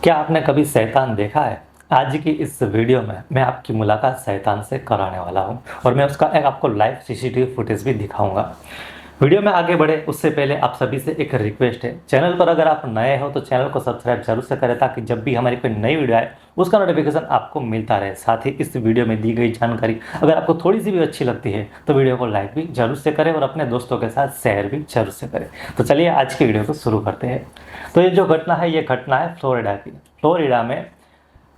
क्या आपने कभी शैतान देखा है? आज की इस वीडियो में मैं आपकी मुलाकात शैतान से कराने वाला हूं और मैं उसका एक आपको लाइव सीसीटीवी फुटेज भी दिखाऊंगा। वीडियो में आगे बढ़े उससे पहले आप सभी से एक रिक्वेस्ट है, चैनल पर अगर आप नए हो तो चैनल को सब्सक्राइब जरूर से करें ताकि जब भी हमारी कोई नई वीडियो आए उसका नोटिफिकेशन आपको मिलता रहे। साथ ही इस वीडियो में दी गई जानकारी अगर आपको थोड़ी सी भी अच्छी लगती है तो वीडियो को लाइक भी जरूर से करें और अपने दोस्तों के साथ शेयर भी जरूर से करें। तो चलिए आज की वीडियो को शुरू करते हैं। तो ये जो घटना है ये घटना है फ्लोरिडा की। फ्लोरिडा में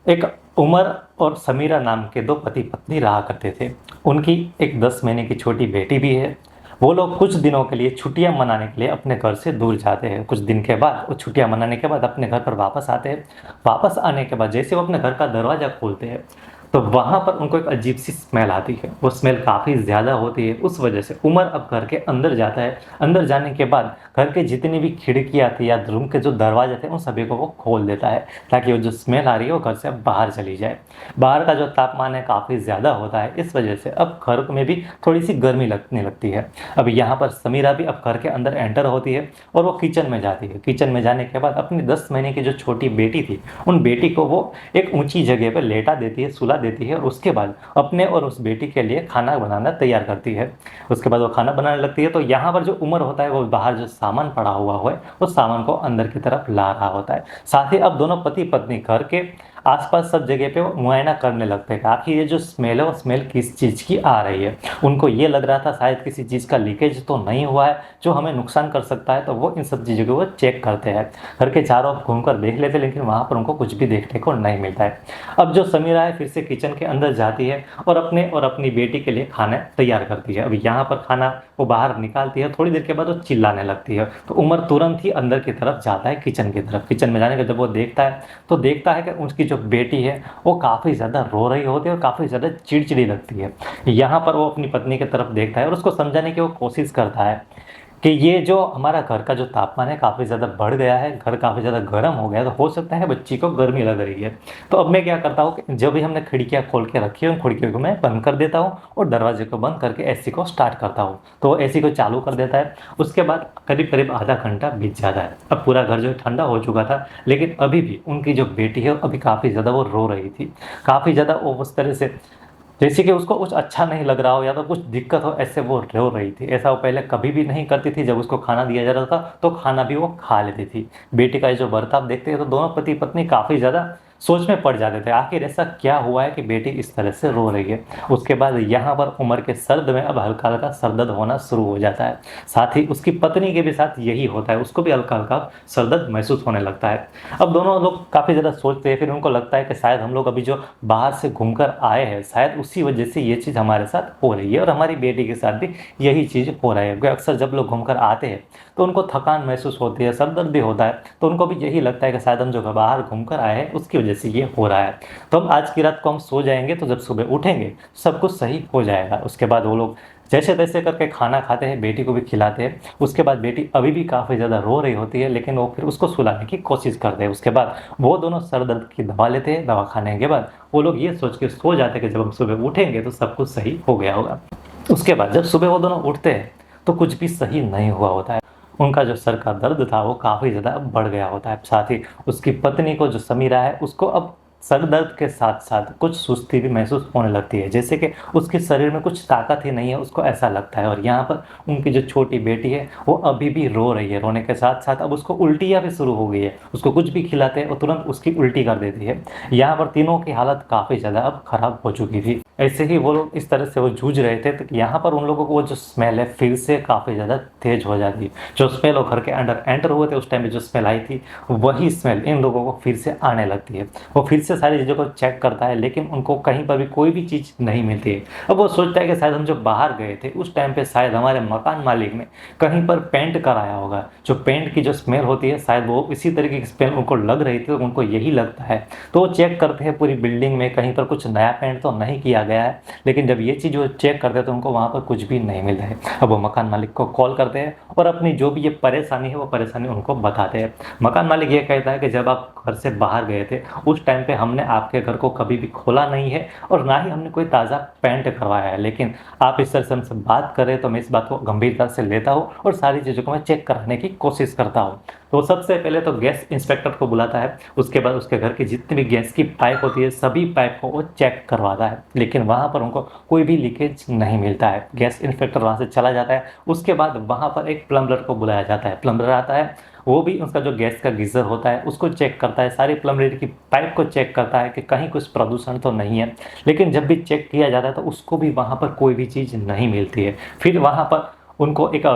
एक उमर और समीरा नाम के दो पति पत्नी रहा करते थे। उनकी एक 10 महीने की छोटी बेटी भी है। वो लोग कुछ दिनों के लिए छुट्टियां मनाने के लिए अपने घर से दूर जाते हैं। कुछ दिन के बाद वो छुट्टियां मनाने के बाद अपने घर पर वापस आते हैं। वापस आने के बाद जैसे वो अपने घर का दरवाज़ा खोलते हैं तो वहाँ पर उनको एक अजीब सी स्मेल आती है। वो स्मेल काफ़ी ज़्यादा होती है। उस वजह से उमर अब घर के अंदर जाता है। अंदर जाने के बाद घर के जितनी भी खिड़कियाँ थी या रूम के जो दरवाजे थे उन सभी को वो खोल देता है ताकि वो जो स्मेल आ रही है वो घर से अब बाहर चली जाए। बाहर का जो तापमान है काफ़ी ज़्यादा होता है, इस वजह से अब घर में भी थोड़ी सी गर्मी लगने लगती है। अब यहाँ पर समीरा भी अब घर के अंदर एंटर होती है और वो किचन में जाती है। किचन में जाने के बाद अपनी 10 महीने की जो छोटी बेटी थी उन बेटी को वो एक ऊंची जगह पर लेटा देती है, सुला देती है और उसके बाद अपने और उस बेटी के लिए खाना बनाना तैयार करती है। उसके बाद वो खाना बनाने लगती है तो यहाँ पर जो उमर होता है वो बाहर जो सामान पड़ा हुआ है उस सामान को अंदर की तरफ ला रहा होता है। साथ ही अब दोनों पति पत्नी घर के आसपास सब जगह पे वो मुआयना करने लगते हैं आखिर ये जो स्मेल है वो स्मेल किस चीज़ की आ रही है। उनको ये लग रहा था शायद किसी चीज़ का लीकेज तो नहीं हुआ है जो हमें नुकसान कर सकता है, तो वो इन सब चीज़ों को वो चेक करते हैं। घर के चारों ओर घूमकर देख लेते हैं लेकिन वहाँ पर उनको कुछ भी देखने को नहीं मिलता है। अब जो समीरा है फिर से किचन के अंदर जाती है और अपने और अपनी बेटी के लिए खाना तैयार करती है। अब यहाँ पर खाना वो बाहर निकालती है, थोड़ी देर के बाद वो चिल्लाने लगती है तो उमर तुरंत ही अंदर की तरफ जाता है किचन की तरफ। किचन में जाने के जब वो देखता है तो देखता है कि उसकी जो बेटी है वो काफ़ी ज़्यादा रो रही होती है और काफ़ी ज़्यादा चिड़चिड़ी लगती है। यहाँ पर वो अपनी पत्नी की तरफ देखता है और उसको समझाने की वो कोशिश करता है कि ये जो हमारा घर का जो तापमान है काफ़ी ज़्यादा बढ़ गया है, घर काफ़ी ज़्यादा गर्म हो गया है, तो हो सकता है बच्ची को गर्मी लग रही है। तो अब मैं क्या करता हूँ कि जब भी हमने खिड़कियाँ खोल के रखी है उन खिड़कियों को मैं बंद कर देता हूँ और दरवाजे को बंद करके एसी को स्टार्ट करता हूँ। तो वो एसी को चालू कर देता है। उसके बाद करीब करीब आधा घंटा बीत जाता है। अब पूरा घर जो है ठंडा हो चुका था लेकिन अभी भी उनकी जो बेटी है अभी काफ़ी ज़्यादा वो रो रही थी। काफ़ी ज़्यादा वो उस तरह से जैसे कि उसको कुछ अच्छा नहीं लग रहा हो या तो कुछ दिक्कत हो, ऐसे वो रो रही थी। ऐसा वो पहले कभी भी नहीं करती थी। जब उसको खाना दिया जा रहा था तो खाना भी वो खा लेती थी। बेटी का जो बर्ताव देखते हैं तो दोनों पति पत्नी काफ़ी ज़्यादा सोच में पड़ जाते थे आखिर ऐसा क्या हुआ है कि बेटी इस तरह से रो रही है। उसके बाद यहाँ पर उमर के सर्द में अब हल्का हल्का सरदर्द होना शुरू हो जाता है। साथ ही उसकी पत्नी के भी साथ यही होता है, उसको भी हल्का हल्का सरदर्द महसूस होने लगता है। अब दोनों लोग काफ़ी ज़्यादा सोचते हैं, फिर उनको लगता है कि शायद हम लोग अभी जो बाहर से घूमकर आए हैं शायद उसी वजह से ये चीज़ हमारे साथ हो रही है और हमारी बेटी के साथ भी यही चीज़ हो रहा है। क्योंकि अक्सर जब लोग घूमकर आते हैं तो उनको थकान महसूस होती है, सर दर्द भी होता है, तो उनको भी यही लगता है कि शायद हम जो बाहर घूमकर आए हैं उसकी वजह से ये हो रहा है। तो हम आज की रात को हम सो जाएंगे तो जब सुबह उठेंगे सब कुछ सही हो जाएगा। उसके बाद वो लोग जैसे तैसे करके खाना खाते हैं, बेटी को भी खिलाते हैं। उसके बाद बेटी अभी भी काफ़ी ज़्यादा रो रही होती है लेकिन वो फिर उसको सुलाने की कोशिश करते हैं। उसके बाद वो दोनों सर दर्द की दवा लेते हैं। दवा खाने के बाद वो लोग ये सोच के सो जाते हैं कि जब हम सुबह उठेंगे तो सब कुछ सही हो गया होगा। उसके बाद जब सुबह वो दोनों उठते हैं तो कुछ भी सही नहीं हुआ होता है। उनका जो सर का दर्द था वो काफ़ी ज़्यादा बढ़ गया होता है। साथ ही उसकी पत्नी को जो समीरा है उसको अब सर दर्द के साथ साथ कुछ सुस्ती भी महसूस होने लगती है, जैसे कि उसके शरीर में कुछ ताकत ही नहीं है, उसको ऐसा लगता है। और यहाँ पर उनकी जो छोटी बेटी है वो अभी भी रो रही है। रोने के साथ साथ अब उसको उल्टियाँ भी शुरू हो गई है। उसको कुछ भी खिलाते हैं और तुरंत उसकी उल्टी कर देती है। यहाँ पर तीनों की हालत काफ़ी ज़्यादा अब खराब हो चुकी थी। ऐसे ही वो लोग इस तरह से वो जूझ रहे थे तो यहाँ पर उन लोगों को वो जो स्मेल है फिर से काफ़ी ज़्यादा तेज हो जाती है। जो स्मेल वो घर के अंदर एंटर हुए थे उस टाइम में जो स्मेल आई थी वही स्मेल इन लोगों को फिर से आने लगती है। वो फिर से सारी चीज़ों को चेक करता है लेकिन उनको कहीं पर भी कोई भी चीज़ नहीं मिलती है। अब वो सोचता है कि शायद हम जो बाहर गए थे उस टाइम पे शायद हमारे मकान मालिक ने कहीं पर पेंट कराया होगा। जो पेंट की जो स्मेल होती है शायद वो इसी तरीके की स्मेल उनको लग रही थी तो उनको यही लगता है। तो वो चेक करते हैं पूरी बिल्डिंग में कहीं पर कुछ नया पेंट तो नहीं किया गया है, लेकिन जब ये चीज़ वो चेक करते हैं तो उनको वहाँ पर कुछ भी नहीं मिल रहा है। अब वो मकान मालिक को कॉल करते हैं और अपनी जो भी ये परेशानी है वो परेशानी उनको बताते हैं। मकान मालिक ये कहता है कि जब आप घर से बाहर गए थे उस टाइम पे हमने आपके घर को कभी भी खोला नहीं है और ना ही हमने कोई ताज़ा पेंट करवाया है, लेकिन आप इस तरह से हमसे बात करें तो मैं इस बात को गंभीरता से लेता हूँ और सारी चीज़ों को मैं चेक कराने की कोशिश करता हूँ। तो सबसे पहले तो गैस इंस्पेक्टर को बुलाता है, उसके बाद उसके घर की जितनी भी गैस की पाइप होती है सभी पाइप को वो चेक करवाता है, लेकिन वहाँ पर उनको कोई भी लीकेज नहीं मिलता है। गैस इंस्पेक्टर वहाँ से चला जाता है। उसके बाद वहाँ पर एक प्लम्बर को बुलाया जाता है। प्लम्बर आता है, वो भी उसका जो गैस का गीज़र होता है उसको चेक करता है, सारी प्लम्बरी की पाइप को चेक करता है कि कहीं कुछ प्रदूषण तो नहीं है। लेकिन जब भी चेक किया जाता है तो उसको भी वहाँ पर कोई भी चीज़ नहीं मिलती है। फिर वहाँ पर उनको एक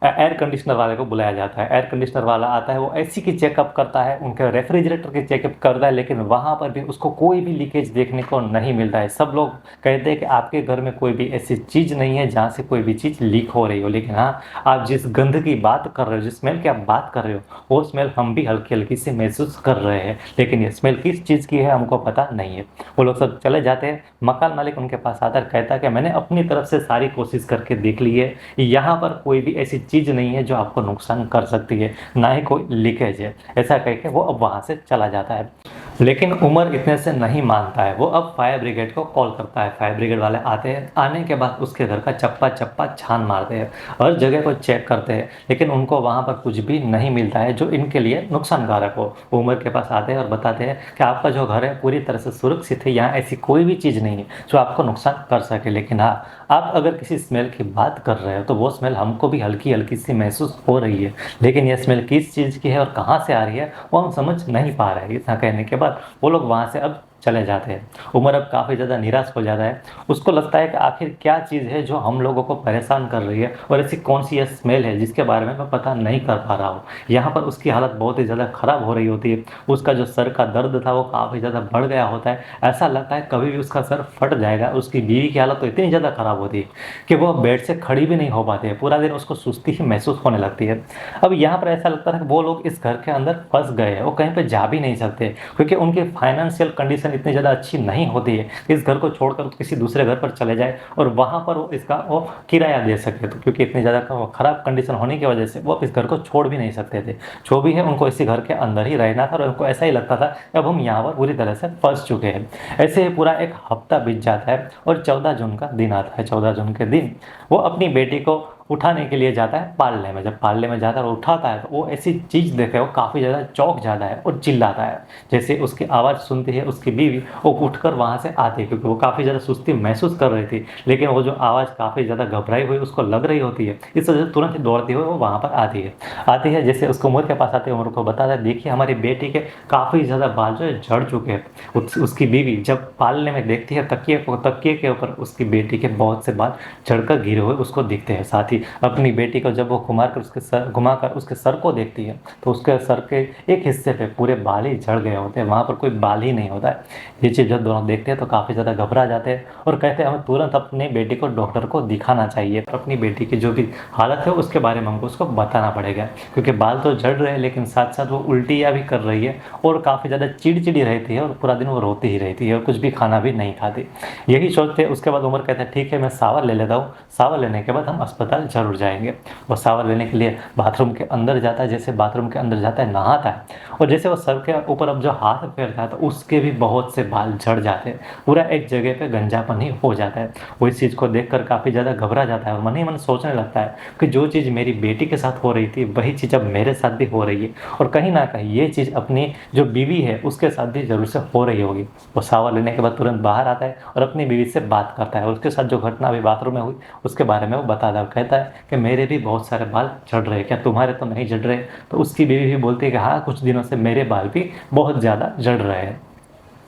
एयर कंडीशनर वाले को बुलाया जाता है। एयर कंडीशनर वाला आता है, वो एसी की चेकअप करता है, उनके रेफ्रिजरेटर की चेकअप करता है, लेकिन वहाँ पर भी उसको कोई भी लीकेज देखने को नहीं मिलता है। सब लोग कहते हैं कि आपके घर में कोई भी ऐसी चीज़ नहीं है जहाँ से कोई भी चीज़ लीक हो रही हो, लेकिन हाँ, आप जिस गंध की बात कर रहे हो, जिस स्मेल की आप बात कर रहे हो, वो स्मेल हम भी हल्की हल्की से महसूस कर रहे हैं, लेकिन ये स्मेल किस चीज़ की है हमको पता नहीं है। वो लोग सब चले जाते हैं। मकान मालिक उनके पास आता है, कहता है कि मैंने अपनी तरफ से सारी कोशिश करके देख ली है, यहाँ पर कोई भी ऐसी चीज़ नहीं है जो आपको नुकसान कर सकती है, ना ही कोई लीकेज है। ऐसा कह के वो अब वहाँ से चला जाता है। लेकिन उमर इतने से नहीं मानता है। वो अब फायर ब्रिगेड को कॉल करता है। फायर ब्रिगेड वाले आते हैं। आने के बाद उसके घर का चप्पा चप्पा छान मारते हैं, हर जगह को चेक करते हैं, लेकिन उनको वहाँ पर कुछ भी नहीं मिलता है जो इनके लिए नुकसानकारक हो। वो उमर के पास आते हैं और बताते हैं कि आपका जो घर है पूरी तरह से सुरक्षित है, यहाँ ऐसी कोई भी चीज़ नहीं है जो आपको नुकसान कर सके। लेकिन हाँ, आप अगर किसी स्मेल की बात कर रहे हो तो वो स्मेल हमको भी हल्की हल्की सी महसूस हो रही है, लेकिन ये स्मेल किस चीज़ की है और कहाँ से आ रही है वो हम समझ नहीं पा रहे हैं। इतना कहने के बाद वो लोग वहाँ से अब चले जाते हैं। उमर अब काफ़ी ज़्यादा निराश हो जाता है। उसको लगता है कि आखिर क्या चीज़ है जो हम लोगों को परेशान कर रही है, और ऐसी कौन सी यह स्मेल है जिसके बारे में मैं पता नहीं कर पा रहा हूँ। यहाँ पर उसकी हालत बहुत ही ज़्यादा ख़राब हो रही होती है। उसका जो सर का दर्द था वो काफ़ी ज़्यादा बढ़ गया होता है। ऐसा लगता है कभी भी उसका सर फट जाएगा। उसकी बीवी की हालत तो इतनी ज़्यादा ख़राब होती है कि वो बेड से खड़ी भी नहीं हो पाती है। पूरा दिन उसको सुस्ती ही महसूस होने लगती है। अब यहाँ पर ऐसा लगता है कि वो लोग इस घर के अंदर फंस गए हैं, वो कहीं पर जा भी नहीं सकते, क्योंकि उनकी फाइनेंशियल कंडीशन इतनी ज़्यादा अच्छी नहीं होती है कि इस घर को छोड़कर किसी दूसरे घर पर चले जाए और वहाँ पर वो किराया दे सके। तो क्योंकि इतनी ज़्यादा ख़राब कंडीशन होने की वजह से वो इस घर को छोड़ भी नहीं सकते थे। जो भी है उनको इसी घर के अंदर ही रहना था, और उनको ऐसा ही लगता था कि अब हम यहाँ पर पूरी तरह से फंस चुके हैं। ऐसे ही पूरा एक हफ्ता बीत जाता है और 14 जून का दिन आता है। 14 जून के दिन वो अपनी बेटी को उठाने के लिए जाता है पालने में। जब पालने में जाता है और उठाता है तो वो ऐसी चीज़ देखे वो काफ़ी ज़्यादा चौंक जाता है और चिल्लाता है। जैसे उसकी आवाज़ सुनती है उसकी बीवी, वो उठकर वहाँ से आती है, क्योंकि वो काफ़ी ज़्यादा सुस्ती महसूस कर रही थी, लेकिन वो जो आवाज़ काफ़ी ज़्यादा घबराई हुई उसको लग रही होती है, इस वजह से तुरंत ही दौड़ती हुई वो वहाँ पर आती है। जैसे उसको उमर के पास आते हैं, उमर को बताता है, देखिए हमारी बेटी के काफ़ी ज़्यादा बाल जो है झड़ चुके हैं। उसकी बीवी जब पालने में देखती है तकिए के ऊपर उसकी बेटी के बहुत से बाल झड़कर गिरे हुए उसको दिखते हैं। साथ ही अपनी बेटी को जब वो घुमाकर उसके सर को देखती है तो उसके सर के एक हिस्से पे पूरे बाल ही झड़ गए होते हैं, वहाँ पर कोई बाल ही नहीं होता है। ये चीज़ जब दोनों देखते हैं तो काफ़ी ज़्यादा घबरा जाते हैं और कहते हैं हमें तुरंत अपनी बेटी को डॉक्टर को दिखाना चाहिए। अपनी बेटी की जो भी हालत है उसके बारे में हमको उसको बताना पड़ेगा, क्योंकि बाल तो झड़ रहे हैं लेकिन साथ साथ वो उल्टियाँ भी कर रही है और काफ़ी ज़्यादा चिड़चिड़ी रहती है और पूरा दिन वो रोती ही रहती है और कुछ भी खाना भी नहीं खाती। यही सोचते उसके बाद उमर कहते हैं ठीक है मैं शावर ले लेता हूँ, शावर लेने के बाद हम अस्पताल जरूर जाएंगे। वो शावर लेने के लिए बाथरूम के अंदर जाता है। जैसे बाथरूम के अंदर जाता है नहाता है और जैसे वो सर के ऊपर अब जो हाथ फेरता है तो उसके भी बहुत से बाल झड़ जाते हैं, पूरा एक जगह पे गंजापन ही हो जाता है। वो इस चीज़ को देखकर काफ़ी ज़्यादा घबरा जाता है और मन ही मन सोचने लगता है कि जो चीज़ मेरी बेटी के साथ हो रही थी वही चीज़ अब मेरे साथ भी हो रही है, और कहीं ना कहीं ये चीज़ अपनी जो बीवी है उसके साथ भी ज़रूर से हो रही होगी। वो शावर लेने के बाद तुरंत बाहर आता है और अपनी बीवी से बात करता है और उसके साथ जो घटना अभी बाथरूम में हुई उसके बारे में वो बताता है। कहता है कि मेरे भी बहुत सारे बाल झड़ रहे हैं, क्या तुम्हारे तो नहीं झड़ रहे? तो उसकी बीवी भी बोलती है कि हाँ कुछ दिनों से मेरे बाल भी बहुत ज़्यादा झड़ रहे हैं।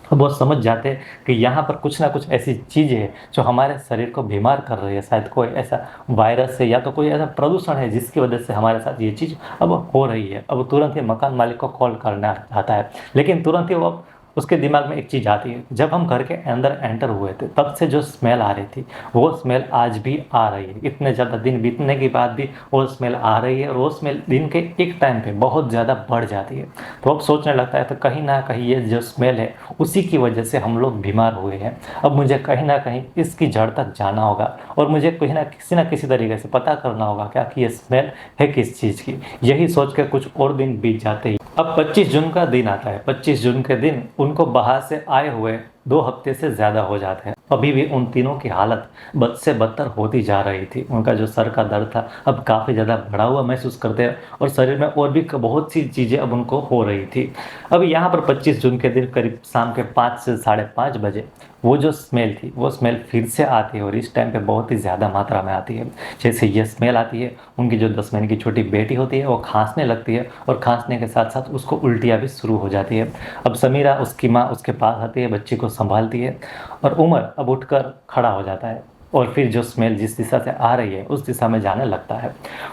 अब वो समझ जाते हैं कि यहाँ पर कुछ ना कुछ ऐसी चीज़ें हैं जो हमारे शरीर को बीमार कर रही है। शायद कोई ऐसा वायरस है या तो कोई ऐसा प्रदूषण है जिसकी वजह से हमारे साथ ये चीज़ अब हो रही है। अब तुरंत ही मकान मालिक को कॉल करना चाहता है, लेकिन तुरंत ही वो उसके दिमाग में एक चीज़ आती है, जब हम घर के अंदर एंटर हुए थे तब से जो स्मेल आ रही थी वो स्मेल आज भी आ रही है। इतने ज़्यादा दिन बीतने के बाद भी वो स्मेल आ रही है और वो स्मेल दिन के एक टाइम पे बहुत ज़्यादा बढ़ जाती है। तो अब सोचने लगता है तो कहीं ना कहीं ये जो स्मेल है उसी की वजह से हम लोग बीमार हुए हैं। अब मुझे कहीं ना कहीं इसकी जड़ तक जाना होगा और मुझे कहीं ना किसी तरीके से पता करना होगा क्या कि ये स्मेल है किस चीज़ की। यही सोच के कुछ और दिन बीत जाते ही अब 25 जून का दिन आता है। 25 जून के दिन उनको बाहर से आए हुए 2 हफ्ते से ज़्यादा हो जाते हैं अभी भी उन तीनों की हालत बद से बदतर होती जा रही थी। उनका जो सर का दर्द था अब काफ़ी ज़्यादा बढ़ा हुआ महसूस करते हैं और शरीर में और भी बहुत सी चीज़ें अब उनको हो रही थी। अब यहाँ पर 25 जून के दिन करीब शाम के 5 से साढ़े 5 बजे वो जो स्मेल थी वो स्मेल फिर से आती है और इस टाइम पे बहुत ही ज़्यादा मात्रा में आती है। जैसे ये स्मेल आती है, उनकी जो 10 महीने की छोटी बेटी होती है वो खांसने लगती है और खांसने के साथ साथ उसको उल्टियाँ भी शुरू हो जाती है। अब समीरा उसकी माँ उसके पास आती है, बच्ची को संभालती है और उमर अब उठकर खड़ा हो जाता है और फिर जो स्मेल जिस दिशा से आ रही है उस दिशा में जाने लगता है।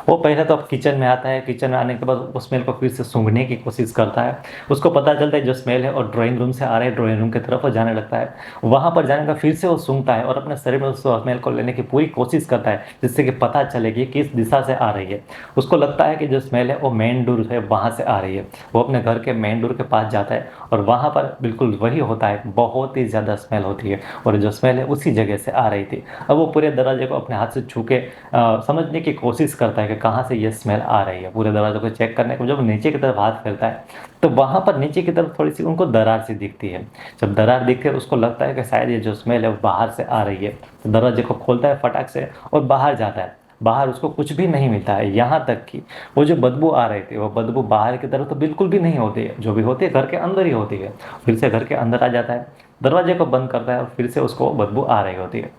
वो पहले तो अब किचन में आता है, किचन में आने के बाद उस स्मेल को फिर से सूंघने की कोशिश करता है। उसको पता चलता है जो स्मेल है और ड्राइंग रूम से आ रहा है, ड्राइंग रूम की तरफ वो जाने लगता है। वहाँ पर जाने का फिर से वो सूंघता है और अपने शरीर में उस स्मेल को लेने की पूरी कोशिश करता है जिससे कि पता चले कि किस दिशा से आ रही है। उसको लगता है कि जो स्मेल है वो मेन डोर है वहाँ से आ रही है। वो अपने घर के मेन डोर के पास जाता है और वहाँ पर बिल्कुल वही होता है, बहुत ही ज़्यादा स्मेल होती है और जो स्मेल है उसी जगह से आ रही थी। अब वो पूरे दरवाजे को अपने हाथ से छू के समझने की कोशिश करता है कि कहाँ से ये स्मेल आ रही है। पूरे दरवाजे को चेक करने के जब नीचे की तरफ हाथ फेरता है तो वहाँ पर नीचे की तरफ थोड़ी सी उनको दरार सी दिखती है। जब दरार दिखती है उसको लगता है कि शायद ये जो स्मेल है वो बाहर से आ रही है, तो दरवाजे को खोलता है फटाक से और बाहर जाता है। बाहर उसको कुछ भी नहीं मिलता है, यहाँ तक कि वो जो बदबू आ रही थी वो बदबू बाहर की तरफ तो बिल्कुल भी नहीं होती है, जो भी होती है घर के अंदर ही होती है। फिर से घर के अंदर आ जाता है, दरवाजे को बंद करता है और फिर से उसको बदबू आ रही होती है।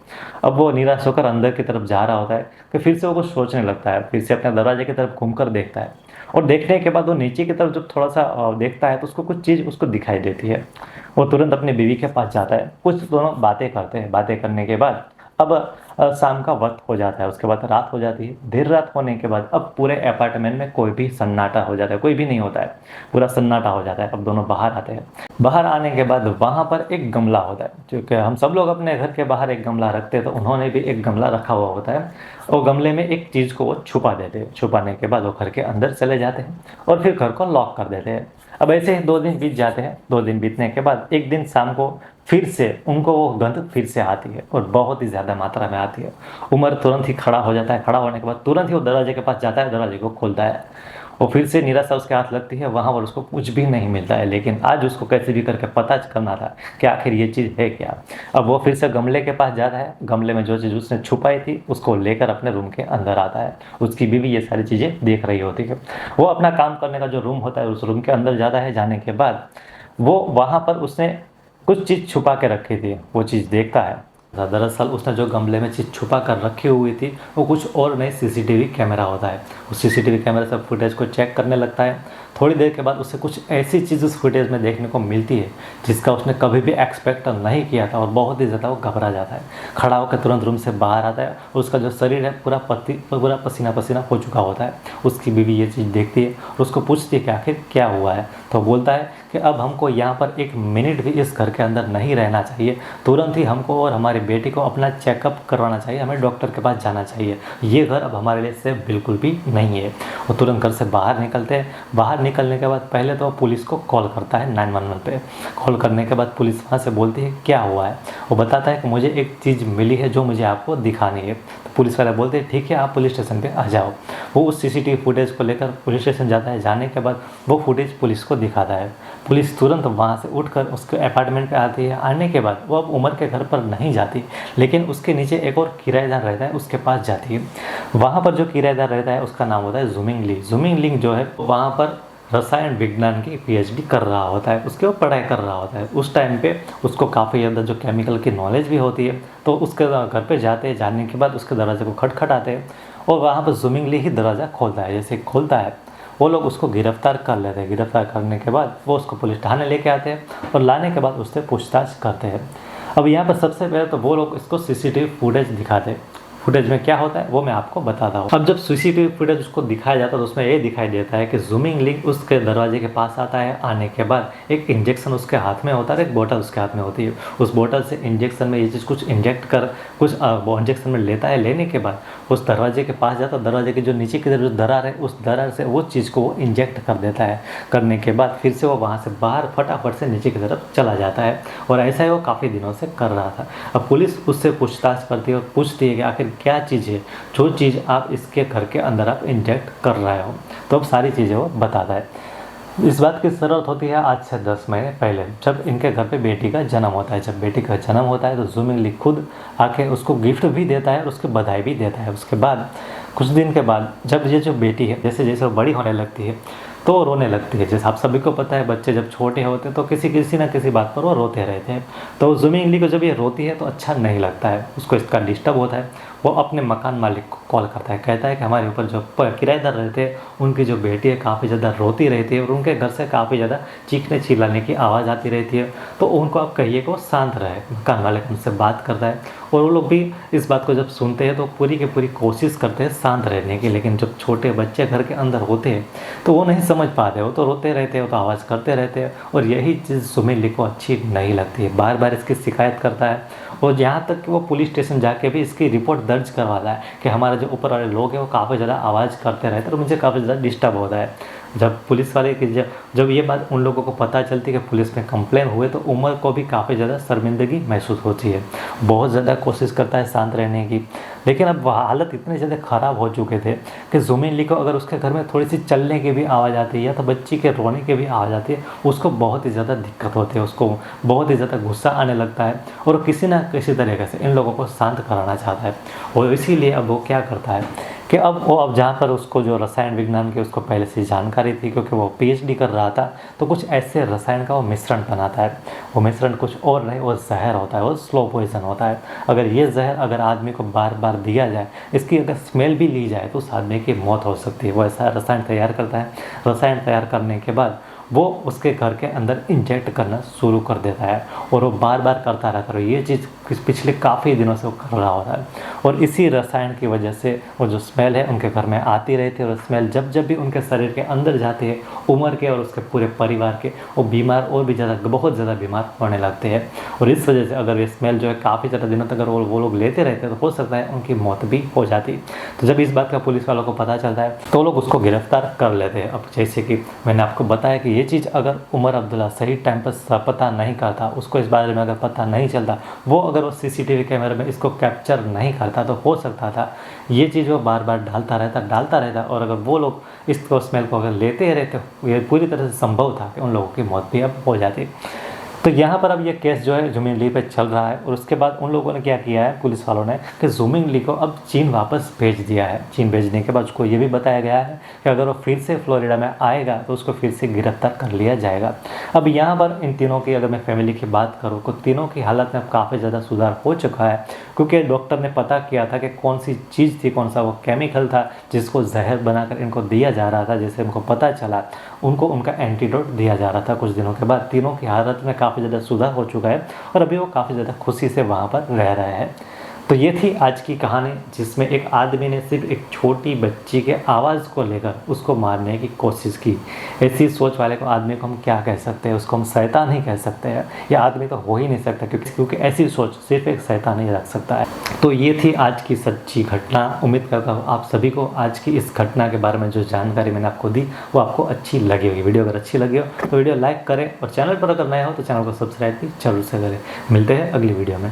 अब वो निराश होकर अंदर की तरफ जा रहा होता है कि फिर से वो कुछ सोचने लगता है, फिर से अपने दरवाजे की तरफ घूम कर देखता है और देखने के बाद वो नीचे की तरफ जब थोड़ा सा देखता है तो उसको कुछ चीज़ उसको दिखाई देती है। वो तुरंत अपनी बीवी के पास जाता है, कुछ दोनों बातें करते हैं। बातें करने के बाद अब शाम का वक्त हो जाता है, उसके बाद रात हो जाती है। देर रात होने के बाद अब पूरे अपार्टमेंट में कोई भी सन्नाटा हो जाता है, कोई भी नहीं होता है, पूरा सन्नाटा हो जाता है। अब दोनों बाहर आते हैं। बाहर आने के बाद वहाँ पर एक गमला होता है, क्योंकि हम सब लोग अपने घर के बाहर एक गमला रखते हैं, तो उन्होंने भी एक गमला रखा हुआ होता है। वो गमले में एक चीज़ को वो छुपा देते हैं। छुपाने के बाद वो घर के अंदर चले जाते हैं और फिर घर को लॉक कर देते हैं। अब ऐसे ही 2 दिन बीत जाते हैं। 2 दिन बीतने के बाद एक दिन शाम को फिर से उनको वो गंध फिर से आती है और बहुत ही ज़्यादा मात्रा में आती है। उमर तुरंत ही खड़ा हो जाता है। खड़ा होने के बाद तुरंत ही वो दरवाजे के पास जाता है, दरवाजे को खोलता है। वो फिर से निराशा उसके हाथ लगती है, वहाँ पर उसको कुछ भी नहीं मिलता है। लेकिन आज उसको कैसे भी करके पता करना था कि आखिर ये चीज़ है क्या। अब वो फिर से गमले के पास जाता है, गमले में जो चीज़ उसने छुपाई थी उसको लेकर अपने रूम के अंदर आता है। उसकी बीवी ये सारी चीज़ें देख रही होती है। वो अपना काम करने का जो रूम होता है उस रूम के अंदर जाता है। जाने के बाद वो वहाँ पर उसने कुछ चीज़ छुपा के रखी थी, वो चीज़ देखता है। दरअसल उसने जो गमले में चीज़ छुपा कर रखी हुई थी वो कुछ और नहीं सीसीटीवी कैमरा होता है। उस सीसीटीवी कैमरे से फुटेज को चेक करने लगता है। थोड़ी देर के बाद उसे कुछ ऐसी चीज़ उस फुटेज में देखने को मिलती है जिसका उसने कभी भी एक्सपेक्ट नहीं किया था और बहुत ही ज़्यादा वो घबरा जाता है। खड़ा होकर तुरंत रूम से बाहर आता है और उसका जो शरीर है पूरा पसीना पसीना हो चुका होता है। उसकी बीवी ये चीज़ देखती है और उसको पूछती है कि आखिर क्या हुआ है। तो बोलता है कि अब हमको यहाँ पर 1 मिनट भी इस घर के अंदर नहीं रहना चाहिए, तुरंत ही हमको और हमारी बेटी को अपना चेकअप करवाना चाहिए, हमें डॉक्टर के पास जाना चाहिए, ये घर अब हमारे लिए सेफ बिल्कुल भी नहीं है। वो तुरंत घर से बाहर निकलते हैं। बाहर निकलने के बाद पहले तो पुलिस को कॉल करता है 911 पे। कॉल करने के बाद पुलिस वहाँ से बोलती है क्या हुआ है। वो बताता है कि मुझे एक चीज़ मिली है जो मुझे आपको दिखानी है। तो पुलिस वाले बोलते हैं ठीक है, आप पुलिस स्टेशन पे आ जाओ। वो उस सीसीटीवी फुटेज को लेकर पुलिस स्टेशन जाता है। जाने के बाद वो फुटेज पुलिस को दिखाता है। पुलिस तुरंत वहाँ से उठकर उसके अपार्टमेंट पे आती है। आने के बाद वो अब उमर के घर पर नहीं जाती, लेकिन उसके नीचे एक और किराएदार रहता है उसके पास जाती है। वहाँ पर जो किराएदार रहता है उसका नाम होता है जुमिंग ली। जुमिंग लिंग जो है वहाँ पर रसायन विज्ञान की पीएचडी कर रहा होता है, उसके वो पढ़ाई कर रहा होता है। उस टाइम पे उसको काफ़ी ज़्यादा जो केमिकल की नॉलेज भी होती है। तो उसके घर पे जाते हैं, जाने के बाद उसके दरवाजे को खटखटाते हैं और वहाँ पर जुमिंग ली ही दरवाज़ा खोलता है। जैसे खोलता है वो लोग उसको गिरफ्तार कर लेते हैं। गिरफ्तार करने के बाद वो उसको पुलिस थाने लेके आते हैं और लाने के बाद उससे पूछताछ करते हैं। अब यहाँ पर सबसे पहले तो वो लोग इसको सीसीटीवी फुटेज दिखाते हैं। फुटेज में क्या होता है वो मैं आपको बताता हूँ। अब जब सीसीटीवी फुटेज उसको दिखाया जाता है तो उसमें ये दिखाई देता है कि जुमिंग लिंग उसके दरवाजे के पास आता है। आने के बाद एक इंजेक्शन उसके हाथ में होता है, एक बोतल उसके हाथ में होती है। उस बोतल से इंजेक्शन में ये चीज़ कुछ इंजेक्ट कर कुछ वो इंजेक्शन में लेता है। लेने के बाद उस दरवाजे के पास जाता है। दरवाजे के जो नीचे की तरफ जो दरार है उस दरार से वो चीज़ को वो इंजेक्ट कर देता है। करने के बाद फिर से वो वहाँ से बाहर फटाफट से नीचे की तरफ चला जाता है और ऐसा ही वो काफ़ी दिनों से कर रहा था। अब पुलिस उससे पूछताछ करती है और पूछती है कि आखिर क्या चीज़ है जो चीज़ आप इसके घर के अंदर आप इंजेक्ट कर रहे हो। तो अब सारी चीज़ें वो बताता है। इस बात की ज़रूरत होती है आज से 10 महीने पहले, जब इनके घर पे बेटी का जन्म होता है। जब बेटी का जन्म होता है तो ज़ुमिंग ली खुद आके उसको गिफ्ट भी देता है और उसकी बधाई भी देता है। उसके बाद कुछ दिन के बाद जब ये जो बेटी है जैसे जैसे वो बड़ी होने लगती है तो वो रोने लगती है। जैसे आप सभी को पता है, बच्चे जब छोटे होते हैं तो किसी किसी ना किसी बात पर वो रोते रहते हैं। तो ज़ुमिंग ली को जब ये रोती है तो अच्छा नहीं लगता है, उसको इसका डिस्टर्ब होता है। वो अपने मकान मालिक को कॉल करता है, कहता है कि हमारे ऊपर जो किराएदार रहते हैं उनकी जो बेटी है काफ़ी ज़्यादा रोती रहती है और उनके घर से काफ़ी ज़्यादा चीखने चिल्लाने की आवाज़ आती रहती है, तो उनको आप कहिए कि वो शांत रहे। मकान मालिक उनसे बात करता है और वो लोग भी इस बात को जब सुनते हैं तो पूरी की पूरी कोशिश करते हैं शांत रहने की। लेकिन जब छोटे बच्चे घर के अंदर होते हैं तो वो नहीं समझ पाते, वो तो रोते रहते हैं, वो तो आवाज़ करते रहते हैं और यही चीज़ ज़ुमिंग ली को अच्छी नहीं लगती है। बार बार इसकी शिकायत करता है और यहाँ तक कि वो पुलिस स्टेशन जाके भी इसकी रिपोर्ट दर्ज करवाता है कि हमारे जो ऊपर वाले लोग हैं वो काफ़ी ज़्यादा आवाज़ करते रहते हैं और मुझे काफ़ी ज़्यादा डिस्टर्ब होता है। जब पुलिस वाले की जब ये बात उन लोगों को पता चलती है कि पुलिस में कंप्लेन हुए तो उमर को भी काफ़ी ज़्यादा शर्मिंदगी महसूस होती है। बहुत ज़्यादा कोशिश करता है शांत रहने की, लेकिन अब वह हालत इतने ज़्यादा ख़राब हो चुके थे कि ज़ुमिंग ली को अगर उसके घर में थोड़ी सी चलने की भी आवाज़ आती है या तो बच्ची के रोने की भी आवाज़ आती है, उसको बहुत ही ज़्यादा दिक्कत होती है, उसको बहुत ही ज़्यादा गुस्सा आने लगता है और किसी ना किसी तरीके से इन लोगों को शांत कराना चाहता है। और इसीलिए अब वो क्या करता है कि अब जहाँ पर उसको जो रसायन विज्ञान की उसको पहले से जानकारी थी, क्योंकि वो पीएचडी कर रहा था, तो कुछ ऐसे रसायन का वो मिश्रण बनाता है। वो मिश्रण कुछ और नहीं, वो जहर होता है, वो स्लो पॉइजन होता है। अगर ये जहर अगर आदमी को बार बार दिया जाए, इसकी अगर स्मेल भी ली जाए तो उस आदमी की मौत हो सकती है। वो ऐसा रसायन तैयार करता है। रसायन तैयार करने के बाद वो उसके घर के अंदर इंजेक्ट करना शुरू कर देता है और वो बार बार करता रहता है। ये चीज़ पिछले काफ़ी दिनों से वो कर रहा होता है और इसी रसायन की वजह से वो जो स्मेल है उनके घर में आती रहती है और स्मेल जब जब भी उनके शरीर के अंदर जाती है, उमर के और उसके पूरे परिवार के वो बीमार और भी ज़्यादा बहुत ज़्यादा बीमार होने लगते हैं। और इस वजह से अगर ये स्मेल जो है काफ़ी ज़्यादा दिनों तक अगर वो लोग लेते रहते हैं तो हो सकता है उनकी मौत भी हो जाती। तो जब इस बात का पुलिस वालों को पता चलता है तो लोग उसको गिरफ्तार कर लेते हैं। अब जैसे कि मैंने आपको बताया कि ये चीज़ अगर उमर अब्दुल्ला सही टाइम पर पता नहीं करता, उसको इस बारे में अगर पता नहीं चलता, वो अगर वो सीसीटीवी कैमरे में इसको कैप्चर नहीं करता तो हो सकता था ये चीज़ वो बार बार डालता रहता और अगर वो लोग इसको स्मेल को अगर लेते रहते, ये पूरी तरह से संभव था कि उन लोगों की मौत भी अब हो जाती। तो यहाँ पर अब ये केस जो है ज़ुमिंग ली पे चल रहा है और उसके बाद उन लोगों ने क्या किया है, पुलिस वालों ने, कि ज़ुमिंग ली को अब चीन वापस भेज दिया है। चीन भेजने के बाद उसको ये भी बताया गया है कि अगर वो फिर से फ्लोरिडा में आएगा तो उसको फिर से गिरफ्तार कर लिया जाएगा। अब यहाँ पर इन तीनों की अगर मैं फैमिली की बात करूँ तो तीनों की हालत में काफ़ी ज़्यादा सुधार हो चुका है, क्योंकि डॉक्टर ने पता किया था कि कौन सी चीज़ थी, कौन सा वो केमिकल था जिसको जहर बनाकर इनको दिया जा रहा था। जैसे उनको पता चला उनको उनका एंटीडोट दिया जा रहा था। कुछ दिनों के बाद तीनों की हालत में काफ़ी ज़्यादा सुधार हो चुका है और अभी वो काफ़ी ज़्यादा खुशी से वहाँ पर रह रहे हैं। तो ये थी आज की कहानी, जिसमें एक आदमी ने सिर्फ एक छोटी बच्ची के आवाज़ को लेकर उसको मारने की कोशिश की। ऐसी सोच वाले को आदमी को हम क्या कह सकते हैं, उसको हम शैतान ही कह सकते हैं। यह आदमी तो हो ही नहीं सकता, क्योंकि ऐसी सोच सिर्फ एक शैतान ही रख सकता है। तो ये थी आज की सच्ची घटना। उम्मीद करता हूँ आप सभी को आज की इस घटना के बारे में जो जानकारी मैंने आपको दी वो आपको अच्छी लगी होगी। वीडियो अगर अच्छी लगी हो तो वीडियो लाइक करें और चैनल पर अगर नए हो तो चैनल को सब्सक्राइब भी जरूर से करें। मिलते हैं अगली वीडियो में।